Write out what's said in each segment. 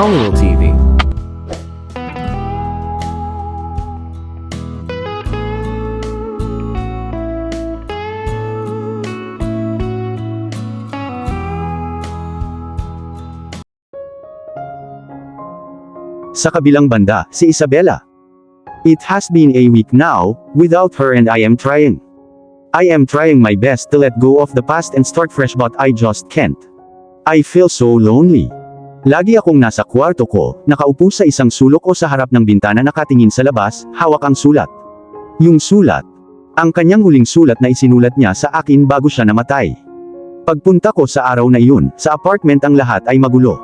Manuel TV. Sa kabilang banda, si Isabela. It has been a week now, without her, and I am trying. I am trying my best to let go of the past and start fresh, but I just can't. I feel so lonely. Lagi akong nasa kwarto ko, nakaupo sa isang sulok o sa harap ng bintana nakatingin sa labas, hawak ang sulat. Yung sulat. Ang kanyang huling sulat na isinulat niya sa akin bago siya namatay. Pagpunta ko sa araw na iyon, sa apartment ang lahat ay magulo.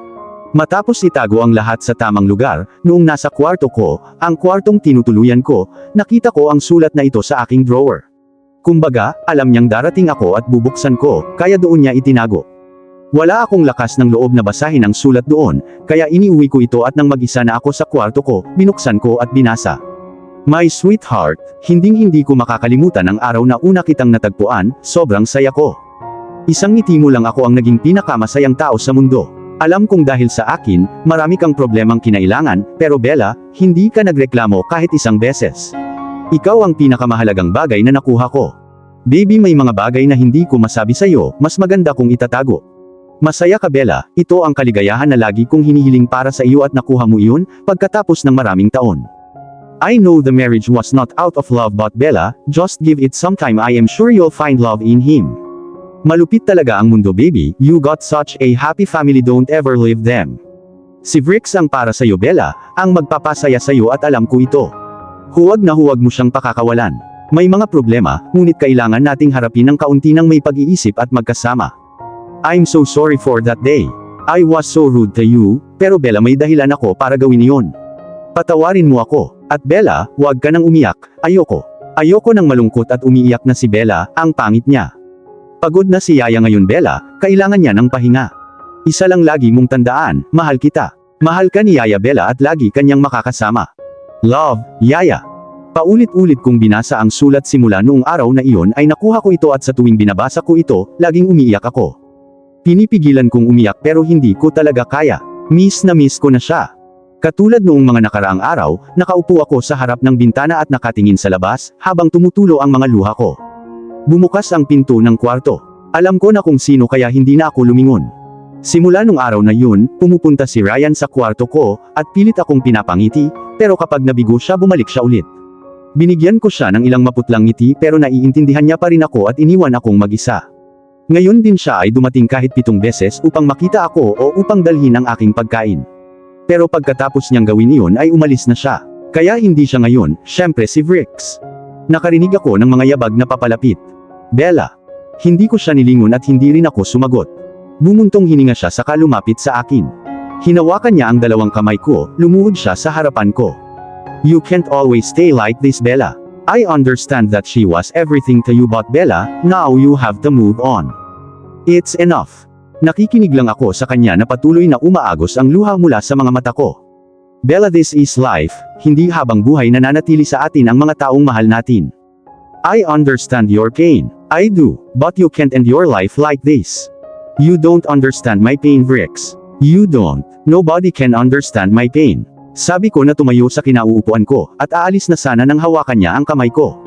Matapos itago ang lahat sa tamang lugar, noong nasa kwarto ko, ang kwartong tinutuluyan ko, nakita ko ang sulat na ito sa aking drawer. Kumbaga, alam niyang darating ako at bubuksan ko, kaya doon niya itinago. Wala akong lakas ng loob na basahin ang sulat doon, kaya iniuwi ko ito at nang mag-isa na ako sa kwarto ko, binuksan ko at binasa. My sweetheart, hinding-hindi ko makakalimutan ang araw na una kitang natagpuan, sobrang saya ko. Isang ngiti mo lang ako ang naging pinakamasayang tao sa mundo. Alam kong dahil sa akin, marami kang problemang kinailangan, pero Bella, hindi ka nagreklamo kahit isang beses. Ikaw ang pinakamahalagang bagay na nakuha ko. Baby, may mga bagay na hindi ko masabi sa'yo, mas maganda kung itatago. Masaya ka Bella, ito ang kaligayahan na lagi kong hinihiling para sa iyo at nakuha mo iyon, pagkatapos ng maraming taon. I know the marriage was not out of love, but Bella, just give it some time, I am sure you'll find love in him. Malupit talaga ang mundo baby, you got such a happy family, don't ever leave them. Si Vrix ang para sa'yo Bella, ang magpapasaya sa'yo at alam ko ito. Huwag na huwag mo siyang pakakawalan. May mga problema, ngunit kailangan nating harapin ng kaunti ng may pag-iisip at magkasama. I'm so sorry for that day. I was so rude to you, pero Bella may dahilan ako para gawin iyon. Patawarin mo ako. At Bella, huwag ka nang umiyak, ayoko. Ayoko nang malungkot at umiiyak na si Bella, ang pangit niya. Pagod na si Yaya ngayon Bella, kailangan niya ng pahinga. Isa lang lagi mong tandaan, mahal kita. Mahal ka ni Yaya Bella at lagi kanyang makakasama. Love, Yaya. Paulit-ulit kong binasa ang sulat simula noong araw na iyon ay nakuha ko ito at sa tuwing binabasa ko ito, laging umiiyak ako. Pinipigilan kong umiyak pero hindi ko talaga kaya. Miss na miss ko na siya. Katulad noong mga nakaraang araw, nakaupo ako sa harap ng bintana at nakatingin sa labas, habang tumutulo ang mga luha ko. Bumukas ang pinto ng kwarto. Alam ko na kung sino kaya hindi na ako lumingon. Simula nung araw na yun, pumupunta si Ryan sa kwarto ko, at pilit akong pinapangiti, pero kapag nabigo siya bumalik siya ulit. Binigyan ko siya ng ilang maputlang ngiti pero naiintindihan niya pa rin ako at iniwan akong mag-isa. Ngayon din siya ay dumating kahit 7 beses upang makita ako o upang dalhin ang aking pagkain. Pero pagkatapos niyang gawin iyon ay umalis na siya. Kaya hindi siya ngayon, syempre si Vrix. Nakarinig ako ng mga yabag na papalapit. Bella. Hindi ko siya nilingon at hindi rin ako sumagot. Bumuntong hininga siya saka lumapit sa akin. Hinawakan niya ang dalawang kamay ko, lumuhod siya sa harapan ko. You can't always stay like this Bella. I understand that she was everything to you, but Bella, now you have to move on. It's enough. Nakikinig lang ako sa kanya na patuloy na umaagos ang luha mula sa mga mata ko. Bella, this is life, hindi habang buhay na nanatili sa atin ang mga taong mahal natin. I understand your pain. I do, but you can't end your life like this. You don't understand my pain Vrix. You don't. Nobody can understand my pain. Sabi ko na tumayo sa kinauupuan ko, at aalis na sana nang hawakan niya ang kamay ko.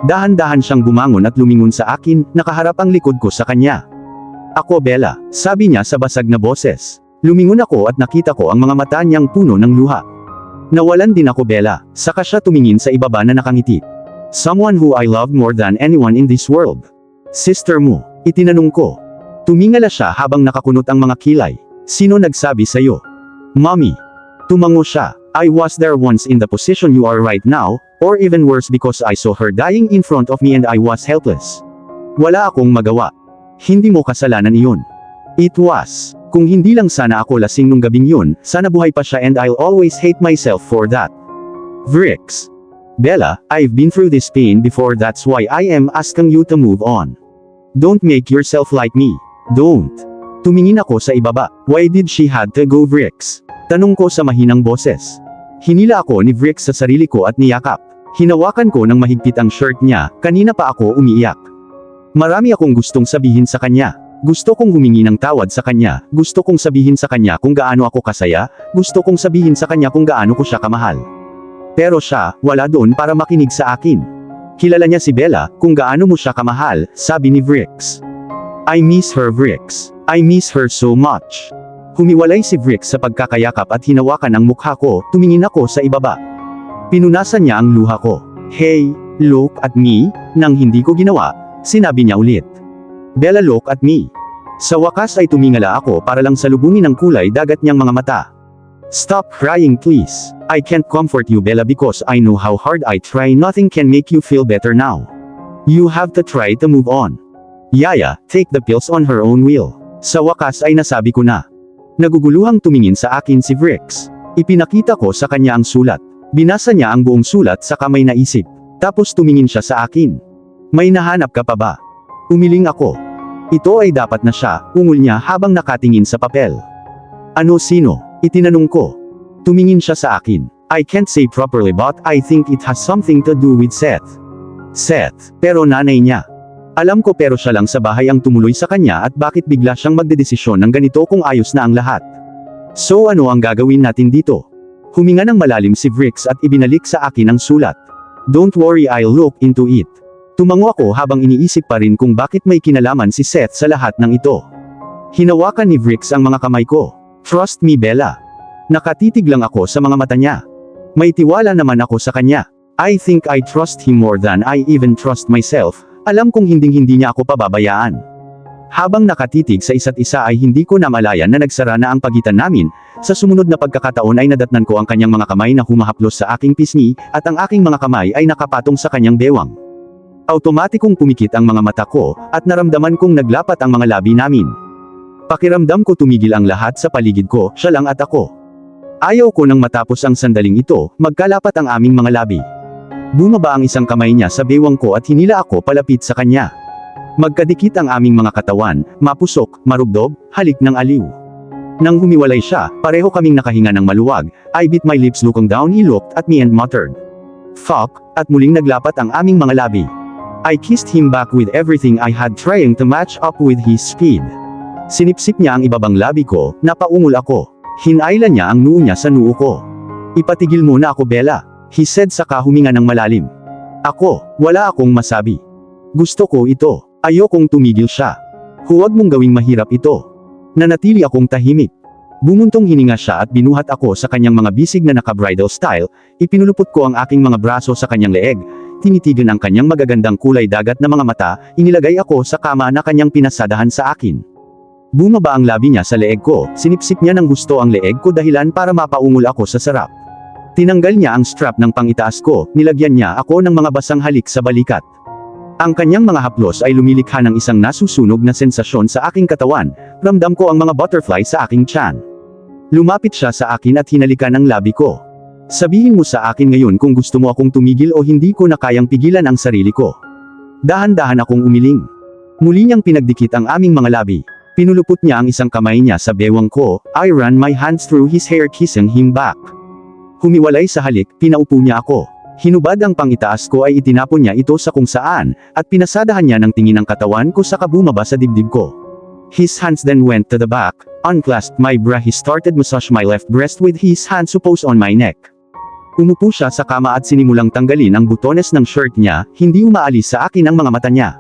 Dahan-dahan siyang bumangon at lumingon sa akin, nakaharap ang likod ko sa kanya. Ako Bella, sabi niya sa basag na boses. Lumingon ako at nakita ko ang mga mata niyang puno ng luha. Nawalan din ako Bella, saka siya tumingin sa ibaba na nakangiti. Someone who I love more than anyone in this world. Sister mo, itinanong ko. Tumingala siya habang nakakunot ang mga kilay. Sino nagsabi sa'yo? Mommy. Tumango siya. I was there once in the position you are right now, or even worse because I saw her dying in front of me and I was helpless. Wala akong magawa. Hindi mo kasalanan iyon. It was. Kung hindi lang sana ako lasing nung gabing yun, sana buhay pa siya and I'll always hate myself for that. Vrix. Bella, I've been through this pain before, that's why I am asking you to move on. Don't make yourself like me. Don't. Tumingin ako sa ibaba. Why did she had to go Vrix? Tanong ko sa mahinang boses. Hinila ako ni Vrix sa sarili ko at niyakap. Hinawakan ko ng mahigpit ang shirt niya, kanina pa ako umiiyak. Marami akong gustong sabihin sa kanya. Gusto kong humingi ng tawad sa kanya, gusto kong sabihin sa kanya kung gaano ako kasaya, gusto kong sabihin sa kanya kung gaano ko siya kamahal. Pero siya, wala doon para makinig sa akin. Kilala niya si Bella, kung gaano mo siya kamahal, sabi ni Vrix. I miss her, Vrix. I miss her so much. Humiwalay si Vrix sa pagkakayakap at hinawakan ang mukha ko, tumingin ako sa ibaba. Pinunasan niya ang luha ko. Hey, look at me, nang hindi ko ginawa, sinabi niya ulit. Bella, look at me. Sa wakas ay tumingala ako para lang salubungin ang kulay dagat niyang mga mata. Stop crying please. I can't comfort you, Bella, because I know how hard I try. Nothing can make you feel better now. You have to try to move on. Yaya, take the pills on her own will. Sa wakas ay nasabi ko na. Naguguluhang tumingin sa akin si Vrix. Ipinakita ko sa kanya ang sulat. Binasa niya ang buong sulat sa kamay na isip. Tapos tumingin siya sa akin. May nahanap ka pa ba? Umiling ako. Ito ay dapat na siya, ungol niya habang nakatingin sa papel. Ano, sino? Itinanong ko. Tumingin siya sa akin. I can't say properly but I think it has something to do with Seth. Seth, pero nanay niya. Alam ko pero siya lang sa bahay ang tumuloy sa kanya at bakit bigla siyang magdedesisyon ng ganito kung ayos na ang lahat. So ano ang gagawin natin dito? Huminga ng malalim si Vrix at ibinalik sa akin ang sulat. Don't worry, I'll look into it. Tumango ako habang iniisip pa rin kung bakit may kinalaman si Seth sa lahat ng ito. Hinawakan ni Vrix ang mga kamay ko. Trust me, Bella. Nakatitig lang ako sa mga mata niya. May tiwala naman ako sa kanya. I think I trust him more than I even trust myself. Alam kong hinding-hindi niya ako pababayaan. Habang nakatitig sa isa't isa ay hindi ko namalayan na nagsara na ang pagitan namin. Sa sumunod na pagkakataon ay nadatnan ko ang kanyang mga kamay na humahaplos sa aking pisngi, at ang aking mga kamay ay nakapatong sa kanyang bewang. Automatikong pumikit ang mga mata ko, at naramdaman kong naglapat ang mga labi namin. Pakiramdam ko tumigil ang lahat sa paligid ko, siya lang at ako. Ayaw ko nang matapos ang sandaling ito, magkalapat ang aming mga labi. Bumaba ang isang kamay niya sa bewang ko at hinila ako palapit sa kanya. Magkadikit ang aming mga katawan, mapusok, marubdob, halik ng aliw. Nang humiwalay siya, pareho kaming nakahinga ng maluwag. I bit my lips, looking down. He looked at me and muttered, "Fuck," at muling naglapat ang aming mga labi. I kissed him back with everything I had, trying to match up with his speed. Sinipsip niya ang ibabang labi ko, napaungol ako. Hinailan niya ang noo niya sa noo ko. Ipatigil muna ako, Bella, he said saka huminga ng malalim. Ako, wala akong masabi. Gusto ko ito. Ayokong tumigil siya. Huwag mong gawing mahirap ito. Nanatili akong tahimik. Bumuntong hininga siya at binuhat ako sa kanyang mga bisig na naka-bridal style, ipinulupot ko ang aking mga braso sa kanyang leeg, tinitigan ang kanyang magagandang kulay dagat na mga mata, inilagay ako sa kama na kanyang pinasadahan sa akin. Bumaba ang labi niya sa leeg ko, sinipsip niya ng gusto ang leeg ko dahilan para mapaungol ako sa sarap. Tinanggal niya ang strap ng pangitaas ko, nilagyan niya ako ng mga basang halik sa balikat. Ang kanyang mga haplos ay lumilikha ng isang nasusunog na sensasyon sa aking katawan, ramdam ko ang mga butterfly sa aking tiyan. Lumapit siya sa akin at hinalikan ang labi ko. Sabihin mo sa akin ngayon kung gusto mo akong tumigil o hindi ko na kayang pigilan ang sarili ko. Dahan-dahan akong umiling. Muli niyang pinagdikit ang aming mga labi. Pinulupot niya ang isang kamay niya sa bewang ko, I ran my hands through his hair, kissing him back. Humiwalay sa halik, pinaupo niya ako. Hinubad ang pangitaas ko ay itinapon niya ito sa kung saan, at pinasadahan niya ng tingin ang katawan ko sa kabumaba sa dibdib ko. His hands then went to the back, unclasped my bra. He started massage my left breast with his hands supposed on my neck. Umupo siya sa kama at sinimulang tanggalin ang butones ng shirt niya, hindi umaalis sa akin ang mga mata niya.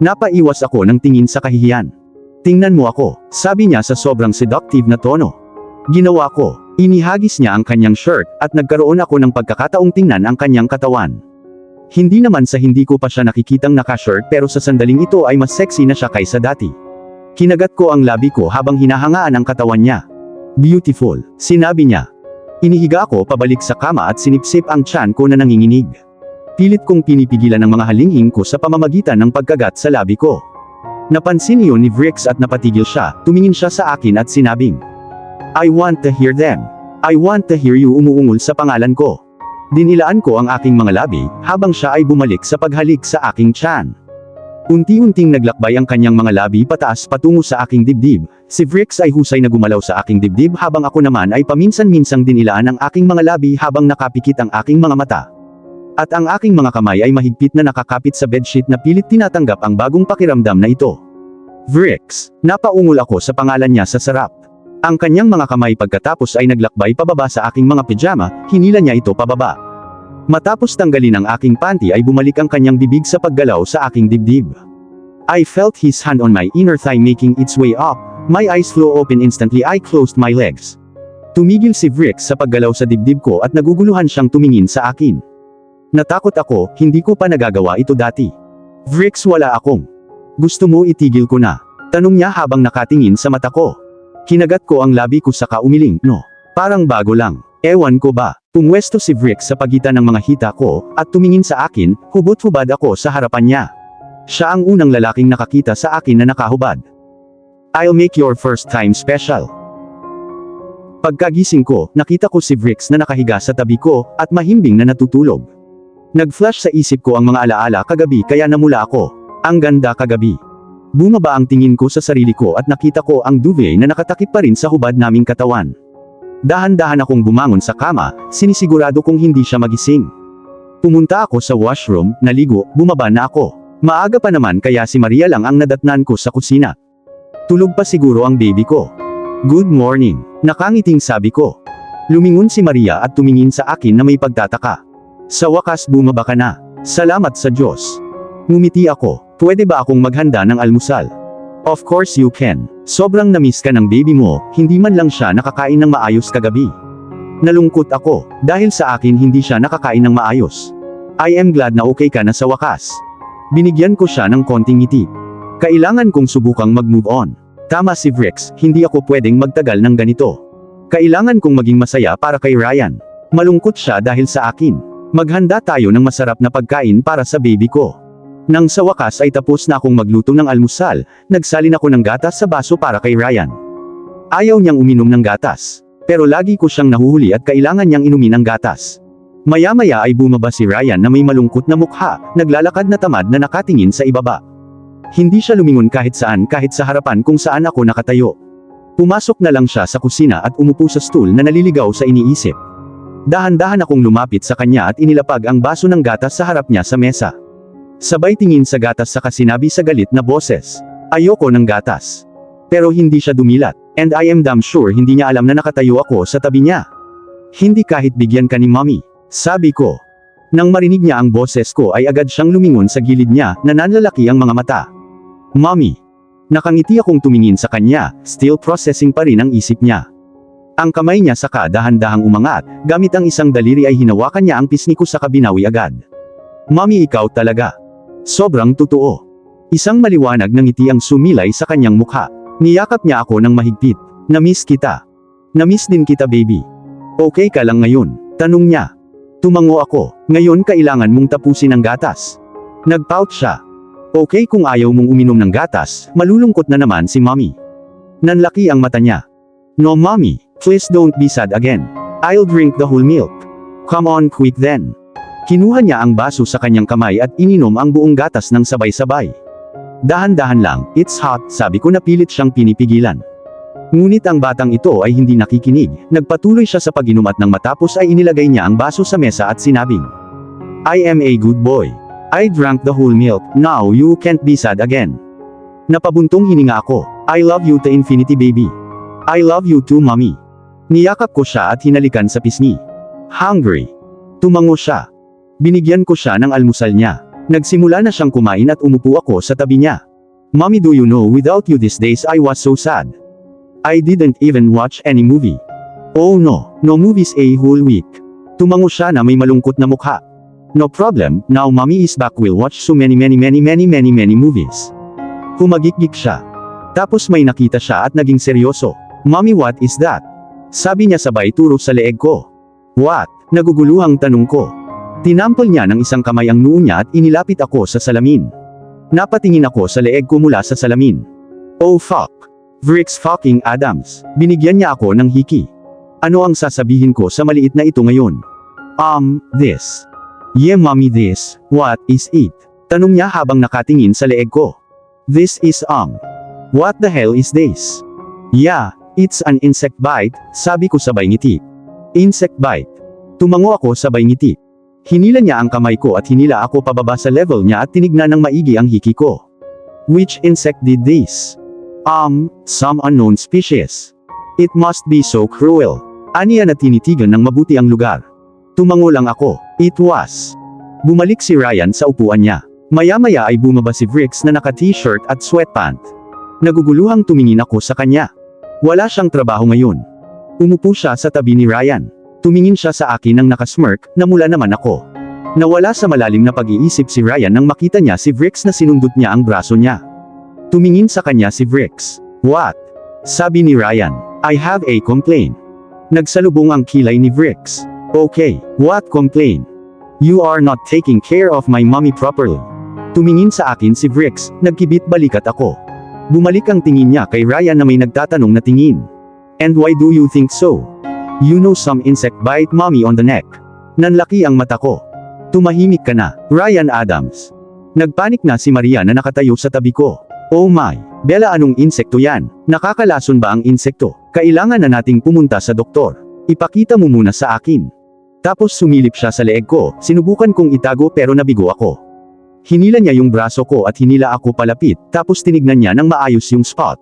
Napaiwas ako ng tingin sa kahihiyan. Tingnan mo ako, sabi niya sa sobrang seductive na tono. Ginawa ko. Inihagis niya ang kanyang shirt, at nagkaroon ako ng pagkakataong tingnan ang kanyang katawan. Hindi naman sa hindi ko pa siya nakikitang naka-shirt pero sa sandaling ito ay mas sexy na siya kaysa dati. Kinagat ko ang labi ko habang hinahangaan ang katawan niya. Beautiful, sinabi niya. Inihiga ako pabalik sa kama at sinipsip ang tiyan ko na nanginginig. Pilit kong pinipigilan ang mga halinghing ko sa pamamagitan ng pagkagat sa labi ko. Napansin iyon ni Vrix at napatigil siya, tumingin siya sa akin at sinabing, I want to hear them. I want to hear you. Umuungol sa pangalan ko. Dinilaan ko ang aking mga labi, habang siya ay bumalik sa paghalik sa aking tiyan. Unti-unting naglakbay ang kanyang mga labi pataas patungo sa aking dibdib. Si Vrix ay husay na gumalaw sa aking dibdib habang ako naman ay paminsan-minsang dinilaan ang aking mga labi habang nakapikit ang aking mga mata. At ang aking mga kamay ay mahigpit na nakakapit sa bedsheet na pilit tinatanggap ang bagong pakiramdam na ito. Vrix. Napaungol ako sa pangalan niya sa sarap. Ang kanyang mga kamay pagkatapos ay naglakbay pababa sa aking mga pijama, hinila niya ito pababa. Matapos tanggalin ang aking panty ay bumalik ang kanyang bibig sa paggalaw sa aking dibdib. I felt his hand on my inner thigh making its way up, my eyes flew open instantly I closed my legs. Tumigil si Vrix sa paggalaw sa dibdib ko at naguguluhan siyang tumingin sa akin. Natakot ako, hindi ko pa nagagawa ito dati. Vrix, wala akong. Gusto mo itigil ko na? Tanong niya habang nakatingin sa mata ko. Kinagat ko ang labi ko saka umiling, no. Parang bago lang. Ewan ko ba. Pumwesto si Vrix sa pagitan ng mga hita ko, at tumingin sa akin, hubot-hubad ako sa harapan niya. Siya ang unang lalaking nakakita sa akin na nakahubad. I'll make your first time special. Pagkagising ko, nakita ko si Vrix na nakahiga sa tabi ko, at mahimbing na natutulog. Nag-flash sa isip ko ang mga alaala kagabi kaya namula ako. Ang ganda kagabi. Bumaba ang tingin ko sa sarili ko at nakita ko ang duvet na nakatakip pa rin sa hubad naming katawan. Dahan-dahan akong bumangon sa kama, sinisigurado kong hindi siya magising. Pumunta ako sa washroom, naligo, bumaba na ako. Maaga pa naman kaya si Maria lang ang nadatnan ko sa kusina. Tulog pa siguro ang baby ko. Good morning, nakangiting sabi ko. Lumingon si Maria at tumingin sa akin na may pagtataka. Sa wakas bumaba ka na. Salamat sa Diyos. Ngumiti ako. Pwede ba akong maghanda ng almusal? Of course you can. Sobrang namiss ka ng baby mo, hindi man lang siya nakakain ng maayos kagabi. Nalungkot ako, dahil sa akin hindi siya nakakain ng maayos. I am glad na okay ka na sa wakas. Binigyan ko siya ng konting ngiti. Kailangan kong subukang mag-move on. Tama si Vrix, hindi ako pwedeng magtagal ng ganito. Kailangan kong maging masaya para kay Ryan. Malungkot siya dahil sa akin. Maghanda tayo ng masarap na pagkain para sa baby ko. Nang sa wakas ay tapos na akong magluto ng almusal, nagsalin ako ng gatas sa baso para kay Ryan. Ayaw niyang uminom ng gatas. Pero lagi ko siyang nahuhuli at kailangan niyang inumin ang gatas. Maya-maya ay bumaba si Ryan na may malungkot na mukha, naglalakad na tamad na nakatingin sa ibaba. Hindi siya lumingon kahit sa harapan kung saan ako nakatayo. Pumasok na lang siya sa kusina at umupo sa stool na naliligaw sa iniisip. Dahan-dahan akong lumapit sa kanya at inilapag ang baso ng gatas sa harap niya sa mesa. Sabay tingin sa gatas saka sinabi sa galit na boses, ayoko ng gatas. Pero hindi siya dumilat, and I am damn sure hindi niya alam na nakatayo ako sa tabi niya. Hindi kahit bigyan ka ni mommy, sabi ko. Nang marinig niya ang boses ko ay agad siyang lumingon sa gilid niya, na nanlalaki ang mga mata. Mommy. Nakangiti akong tumingin sa kanya, still processing pa rin ang isip niya. Ang kamay niya saka dahan-dahang umangat, gamit ang isang daliri ay hinawakan niya ang pisngi ko saka binawi agad. Mommy, ikaw talaga. Sobrang totoo. Isang maliwanag na ngiti ang sumilay sa kanyang mukha. Niyakap niya ako ng mahigpit. Namiss kita. Namiss din kita baby. Okay ka lang ngayon? Tanong niya. Tumango ako. Ngayon kailangan mong tapusin ang gatas. Nagpout siya. Okay kung ayaw mong uminom ng gatas, malulungkot na naman si mommy. Nanlaki ang mata niya. No mommy, please don't be sad again. I'll drink the whole milk. Come on quick then. Kinuha niya ang baso sa kanyang kamay at ininom ang buong gatas ng sabay-sabay. Dahan-dahan lang, it's hot, sabi ko na pilit siyang pinipigilan. Ngunit ang batang ito ay hindi nakikinig, nagpatuloy siya sa pag-inom at nang matapos ay inilagay niya ang baso sa mesa at sinabing, I am a good boy. I drank the whole milk, now you can't be sad again. Napabuntong hininga ako, I love you to infinity baby. I love you too mommy. Niyakap ko siya at hinalikan sa pisngi. Hungry. Tumango siya. Binigyan ko siya ng almusal niya. Nagsimula na siyang kumain at umupo ako sa tabi niya. Mommy, do you know without you these days I was so sad. I didn't even watch any movie. Oh no, no movies a whole week. Tumango siya na may malungkot na mukha. No problem, now mommy is back, we'll watch so many movies. Humagikgik siya. Tapos may nakita siya at naging seryoso. Mommy, what is that? Sabi niya sabay turo sa leeg ko. What? Naguguluhang tanong ko. Tinampal niya ng isang kamay ang noo niya at inilapit ako sa salamin. Napatingin ako sa leeg ko mula sa salamin. Oh fuck. Vrix fucking Adams. Binigyan niya ako ng hiki. Ano ang sasabihin ko sa maliit na ito ngayon? This. Yeah mommy, this. What is it? Tanong niya habang nakatingin sa leeg ko. This is what the hell is this? Yeah, it's an insect bite, sabi ko sabay ngiti. Insect bite. Tumango ako sabay ngiti. Hinila niya ang kamay ko at hinila ako pababa sa level niya at tinignan ng maigi ang hiki ko. Which insect did this? Some unknown species. It must be so cruel. Aniya na tinitigan ng mabuti ang lugar. Tumango lang ako. It was. Bumalik si Ryan sa upuan niya. Maya-maya ay bumaba si Vrix na naka-t-shirt at sweatpant. Naguguluhang tumingin ako sa kanya. Wala siyang trabaho ngayon. Umupo siya sa tabi ni Ryan. Tumingin siya sa akin ng nakasmirk, namula naman ako. Nawala sa malalim na pag-iisip si Ryan nang makita niya si Vrix na sinundot niya ang braso niya. Tumingin sa kanya si Vrix. What? Sabi ni Ryan. I have a complaint. Nagsalubong ang kilay ni Vrix. Okay, what complaint? You are not taking care of my mommy properly. Tumingin sa akin si Vrix, nagkibit balikat ako. Bumalik ang tingin niya kay Ryan na may nagtatanong na tingin. And why do you think so? You know some insect bite mommy on the neck. Nanlaki ang mata ko. Tumahimik ka na, Ryan Adams. Nagpanik na si Maria na nakatayo sa tabi ko. Oh my, Bella, anong insekto yan? Nakakalason ba ang insekto? Kailangan na nating pumunta sa doktor. Ipakita mo muna sa akin. Tapos sumilip siya sa leeg ko, sinubukan kong itago pero nabigo ako. Hinila niya yung braso ko at hinila ako palapit, tapos tinignan niya ng maayos yung spot.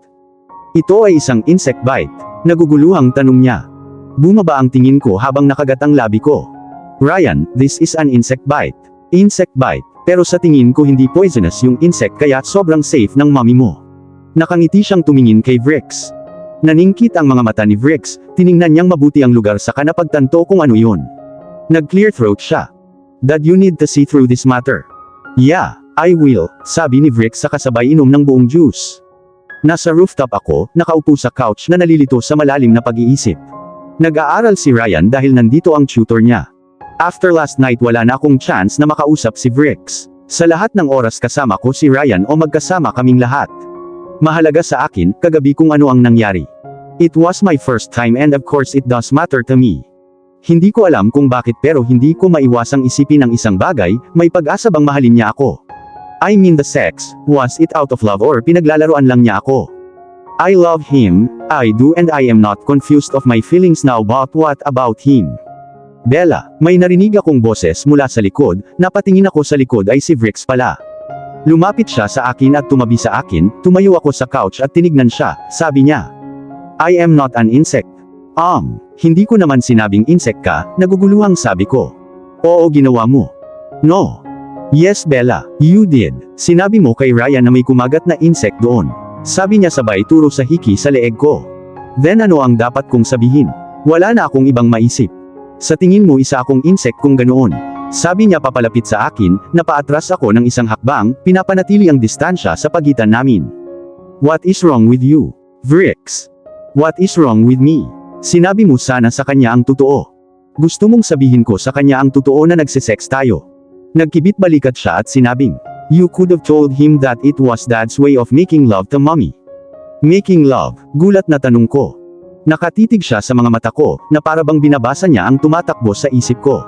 Ito ay isang insect bite. Naguguluhang tanong niya. Bumaba ang tingin ko habang nakagat ang labi ko. Ryan, this is an insect bite. Insect bite, pero sa tingin ko hindi poisonous yung insect kaya sobrang safe ng mommy mo. Nakangiti siyang tumingin kay Vrix. Naningkit ang mga mata ni Vrix, tiningnan niyang mabuti ang lugar sa kanapagtanto kung ano yun. Nag-clear throat siya. Dad, you need to see through this matter. Yeah, I will, sabi ni Vrix sa kasabay inom ng buong juice. Nasa rooftop ako, nakaupo sa couch na nalilito sa malalim na pag-iisip. Nag-aaral si Ryan dahil nandito ang tutor niya. After last night wala na akong chance na makausap si Vrix. Sa lahat ng oras kasama ko si Ryan o magkasama kaming lahat. Mahalaga sa akin, kagabi kung ano ang nangyari. It was my first time and of course it does matter to me. Hindi ko alam kung bakit pero hindi ko maiwasang isipin ang isang bagay, may pag-asa bang mahalin niya ako? I mean the sex, was it out of love or pinaglalaroan lang niya ako? I love him, I do, and I am not confused of my feelings now, but what about him? Bella, may narinig akong boses mula sa likod, napatingin ako sa likod ay si Vrix pala. Lumapit siya sa akin at tumabi sa akin, tumayo ako sa couch at tinignan siya, sabi niya. I am not an insect. Hindi ko naman sinabing insect ka, naguguluhang sabi ko. Oo, ginawa mo. No. Yes, Bella, you did. Sinabi mo kay Ryan na may kumagat na insect doon. Sabi niya sabay turo sa hiki sa leeg ko. Then ano ang dapat kong sabihin? Wala na akong ibang maisip. Sa tingin mo isa akong insect kung ganoon. Sabi niya papalapit sa akin, napaatras ako ng isang hakbang, pinapanatili ang distansya sa pagitan namin. What is wrong with you, Vrix? What is wrong with me? Sinabi mo sana sa kanya ang totoo. Gusto mong sabihin ko sa kanya ang totoo na nagsisex tayo. Nagkibit balikat siya at sinabing, you could have told him that it was Dad's way of making love to mommy. Making love, gulat na tanong ko. Nakatitig siya sa mga mata ko, na parabang binabasa niya ang tumatakbo sa isip ko.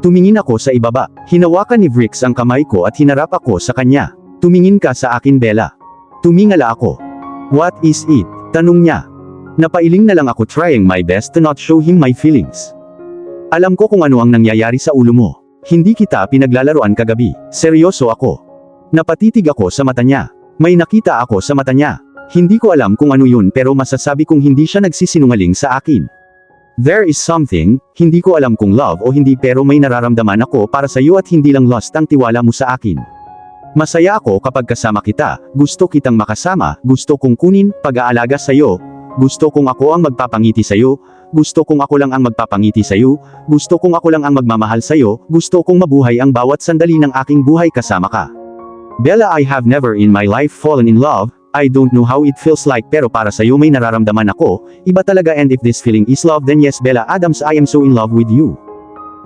Tumingin ako sa ibaba, hinawakan ni Vrix ang kamay ko at hinarap ako sa kanya. Tumingin ka sa akin, Bella. Tumingala ako. What is it? Tanong niya. Napailing na lang ako, trying my best to not show him my feelings. Alam ko kung ano ang nangyayari sa ulo mo. Hindi kita pinaglalaroan kagabi. Seryoso ako. Napatitig ako sa mata niya. May nakita ako sa mata niya. Hindi ko alam kung ano yun pero masasabi kong hindi siya nagsisinungaling sa akin. There is something, hindi ko alam kung love o hindi pero may nararamdaman ako para sa iyo at hindi lang lust ang tiwala mo sa akin. Masaya ako kapag kasama kita, gusto kitang makasama, gusto kong kunin, pag-aalaga sa iyo. Gusto kong ako ang magpapangiti sa'yo, gusto kong ako lang ang magpapangiti sa'yo, gusto kong ako lang ang magmamahal sa'yo, gusto kong mabuhay ang bawat sandali ng aking buhay kasama ka. Bella, I have never in my life fallen in love, I don't know how it feels like pero para sa'yo may nararamdaman ako, iba talaga and if this feeling is love then yes Bella Adams I am so in love with you.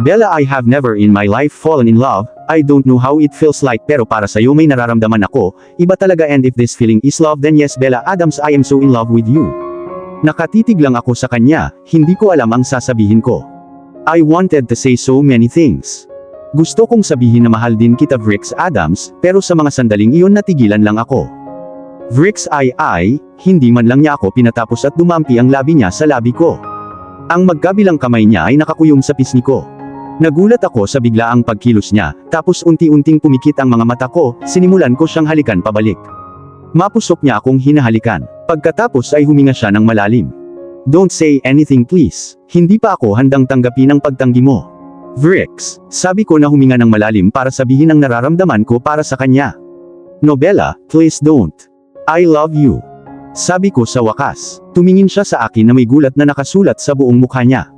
Bella, I have never in my life fallen in love, I don't know how it feels like pero para sa'yo may nararamdaman ako, iba talaga and if this feeling is love then yes Bella Adams I am so in love with you. Nakatitig lang ako sa kanya, hindi ko alam ang sasabihin ko. I wanted to say so many things. Gusto kong sabihin na mahal din kita Vrix Adams, pero sa mga sandaling iyon natigilan lang ako. Vrix hindi man lang niya ako pinatapos at dumampi ang labi niya sa labi ko. Ang magkabilang kamay niya ay nakakuyom sa pisngi ko. Nagulat ako sa biglaang pagkilos niya, tapos unti-unting pumikit ang mga mata ko, sinimulan ko siyang halikan pabalik. Mapusok niya akong hinahalikan. Pagkatapos ay huminga siya ng malalim. Don't say anything please. Hindi pa ako handang tanggapin ang pagtanggi mo. Vrix, sabi ko na huminga ng malalim para sabihin ang nararamdaman ko para sa kanya. No Bella, please don't. I love you. Sabi ko sa wakas. Tumingin siya sa akin na may gulat na nakasulat sa buong mukha niya.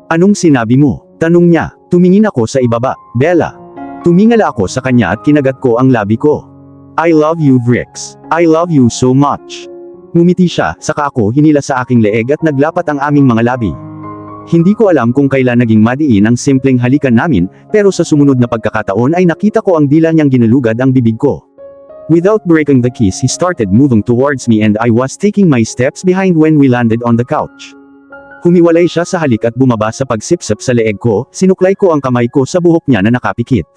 Anong sinabi mo? Tanong niya. Tumingin ako sa ibaba. Bella. Tumingala ako sa kanya at kinagat ko ang labi ko. I love you Vrix. I love you so much. Ngumiti siya, saka ako hinila sa aking leeg at naglapat ang aming mga labi. Hindi ko alam kung kailan naging madiin ang simpleng halikan namin, pero sa sumunod na pagkakataon ay nakita ko ang dila niyang ginalugad ang bibig ko. Without breaking the kiss, he started moving towards me and I was taking my steps behind when we landed on the couch. Humiwalay siya sa halik at bumaba sa pagsipsip sa leeg ko, sinuklay ko ang kamay ko sa buhok niya na nakapikit.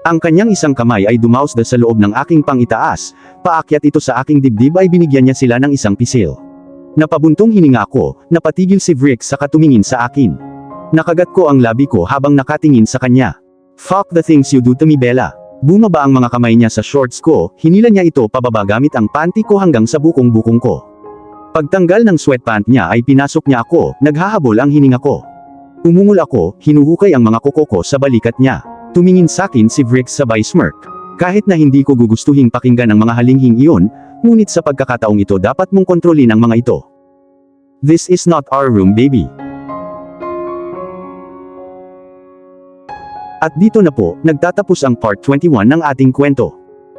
Ang kanyang isang kamay ay dumausda sa loob ng aking pangitaas, paakyat ito sa aking dibdib ay binigyan niya sila ng isang pisil. Napabuntong hininga ako, napatigil si Vrix sa katumingin sa akin. Nakagat ko ang labi ko habang nakatingin sa kanya. Fuck the things you do to me Bella. Bumaba ang mga kamay niya sa shorts ko, hinila niya ito pababa gamit ang panty ko hanggang sa bukong-bukong ko. Pagtanggal ng sweatpant niya ay pinasok niya ako, naghahabol ang hininga ko. Umungol ako, hinuhukay ang mga kuko ko sa balikat niya. Tumingin sakin si Vrix sabay smirk. Kahit na hindi ko gugustuhing pakinggan ang mga halinghing iyon, ngunit sa pagkakataong ito dapat mong kontrolin ang mga ito. This is not our room baby. At dito na po, nagtatapos ang part 21 ng ating kwento.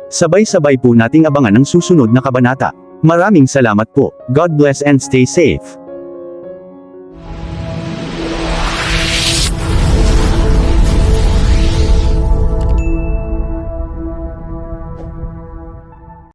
Sabay-sabay po nating abangan ang susunod na kabanata. Maraming salamat po. God bless and stay safe.